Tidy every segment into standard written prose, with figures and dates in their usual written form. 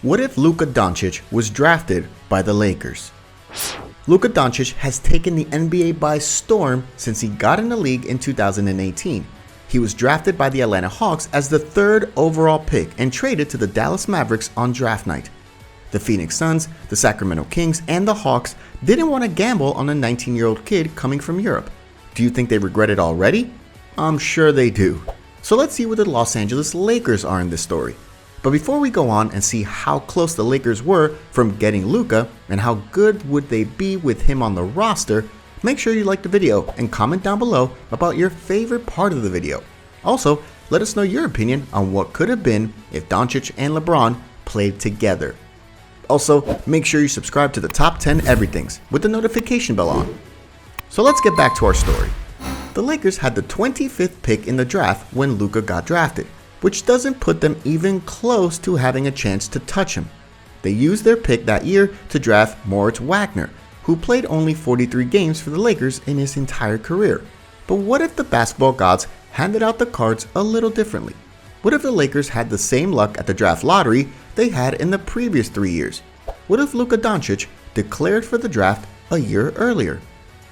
What if Luka Doncic was drafted by the Lakers? Luka Doncic has taken the NBA by storm since he got in the league in 2018. He was drafted by the Atlanta Hawks as the third overall pick and traded to the Dallas Mavericks on draft night. The Phoenix Suns, the Sacramento Kings, and the Hawks didn't want to gamble on a 19-year-old kid coming from Europe. Do you think they regret it already? I'm sure they do. So let's see where the Los Angeles Lakers are in this story. But before we go on and see how close the Lakers were from getting Luka and how good would they be with him on the roster, make sure you like the video and comment down below about your favorite part of the video. Also, let us know your opinion on what could have been if Doncic and LeBron played together. Also, make sure you subscribe to the Top 10 Everythings with the notification bell on. So let's get back to our story. The Lakers had the 25th pick in the draft when Luka got drafted, which doesn't put them even close to having a chance to touch him. They used their pick that year to draft Moritz Wagner, who played only 43 games for the Lakers in his entire career. But what if the basketball gods handed out the cards a little differently? What if the Lakers had the same luck at the draft lottery they had in the previous 3 years? What if Luka Doncic declared for the draft a year earlier?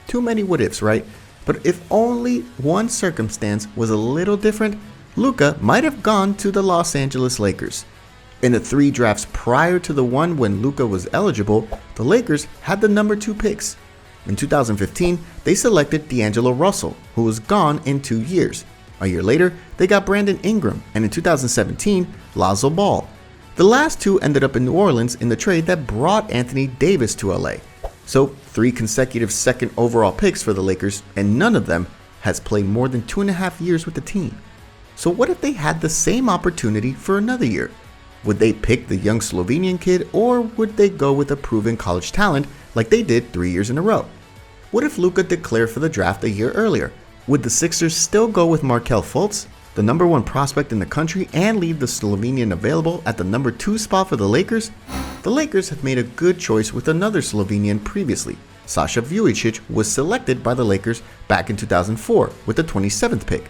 Too many what ifs, right? But if only one circumstance was a little different, Luka might have gone to the Los Angeles Lakers. In the 3 drafts prior to the one when Luka was eligible, the Lakers had the number 2 picks. In 2015, they selected D'Angelo Russell, who was gone in 2 years. A year later, they got Brandon Ingram, and in 2017, Lonzo Ball. The last 2 ended up in New Orleans in the trade that brought Anthony Davis to LA. So 3 consecutive second overall picks for the Lakers, and none of them has played more than 2.5 years with the team. So what if they had the same opportunity for another year? Would they pick the young Slovenian kid, or would they go with a proven college talent like they did 3 years in a row? What if Luka declared for the draft a year earlier? Would the Sixers still go with Markelle Fultz, the number 1 prospect in the country, and leave the Slovenian available at the number 2 spot for the Lakers? The Lakers have made a good choice with another Slovenian previously. Sasha Vujacic was selected by the Lakers back in 2004 with the 27th pick.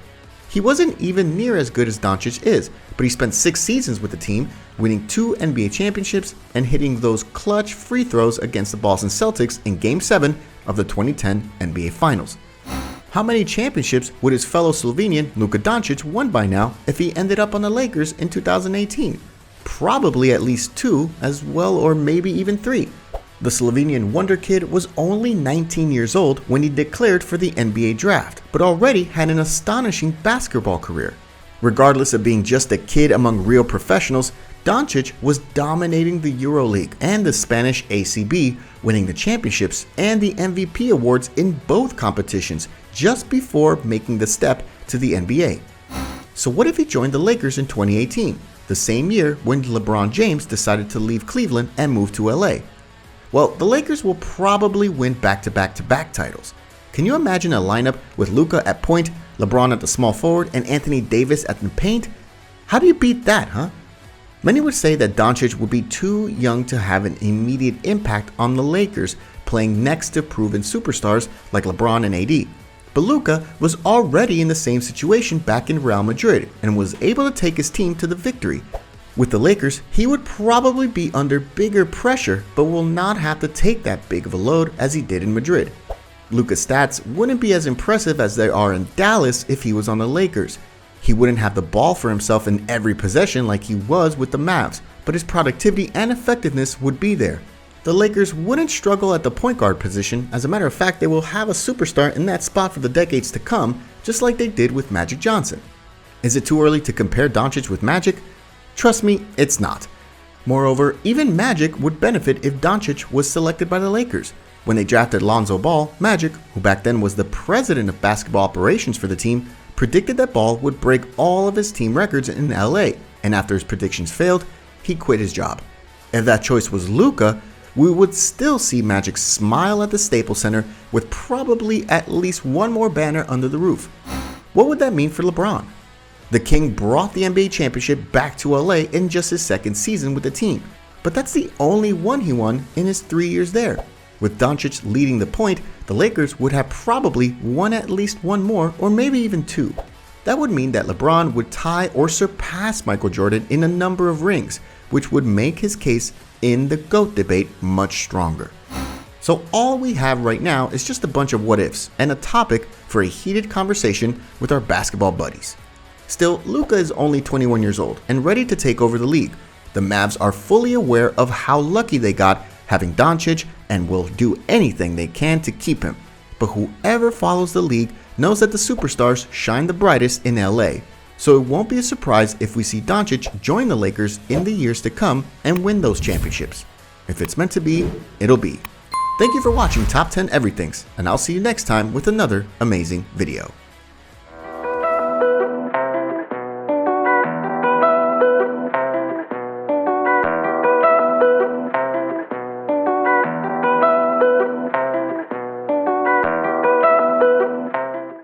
He wasn't even near as good as Doncic is, but he spent 6 seasons with the team, winning 2 NBA championships and hitting those clutch free throws against the Boston Celtics in Game 7 of the 2010 NBA Finals. How many championships would his fellow Slovenian Luka Doncic won by now if he ended up on the Lakers in 2018? Probably at least 2 as well, or maybe even 3. The Slovenian wonder kid was only 19 years old when he declared for the NBA draft, but already had an astonishing basketball career. Regardless of being just a kid among real professionals, Doncic was dominating the EuroLeague and the Spanish ACB, winning the championships and the MVP awards in both competitions just before making the step to the NBA. So what if he joined the Lakers in 2018, the same year when LeBron James decided to leave Cleveland and move to LA? Well, the Lakers will probably win back-to-back titles. Can you imagine a lineup with Luka at point, LeBron at the small forward, and Anthony Davis at the paint? How do you beat that, huh? Many would say that Doncic would be too young to have an immediate impact on the Lakers, playing next to proven superstars like LeBron and AD. But Luka was already in the same situation back in Real Madrid and was able to take his team to the victory. With the Lakers, he would probably be under bigger pressure, but will not have to take that big of a load as he did in Madrid. Luka's stats wouldn't be as impressive as they are in Dallas if he was on the Lakers. He wouldn't have the ball for himself in every possession like he was with the Mavs, but his productivity and effectiveness would be there. The Lakers wouldn't struggle at the point guard position. As a matter of fact, they will have a superstar in that spot for the decades to come, just like they did with Magic Johnson. Is it too early to compare Doncic with Magic? Trust me, it's not. Moreover, even Magic would benefit if Doncic was selected by the Lakers. When they drafted Lonzo Ball, Magic, who back then was the president of basketball operations for the team, predicted that Ball would break all of his team records in LA, and after his predictions failed, he quit his job. If that choice was Luka, we would still see Magic smile at the Staples Center with probably at least one more banner under the roof. What would that mean for LeBron? The King brought the NBA championship back to LA in just his 2nd season with the team, but that's the only one he won in his 3 years there. With Doncic leading the point, the Lakers would have probably won at least one more, or maybe even 2. That would mean that LeBron would tie or surpass Michael Jordan in a number of rings, which would make his case in the GOAT debate much stronger. So all we have right now is just a bunch of what ifs and a topic for a heated conversation with our basketball buddies. Still, Luka is only 21 years old and ready to take over the league. The Mavs are fully aware of how lucky they got having Doncic and will do anything they can to keep him. But whoever follows the league knows that the superstars shine the brightest in LA. So it won't be a surprise if we see Doncic join the Lakers in the years to come and win those championships. If it's meant to be, it'll be. Thank you for watching Top 10 Everythings, and I'll see you next time with another amazing video.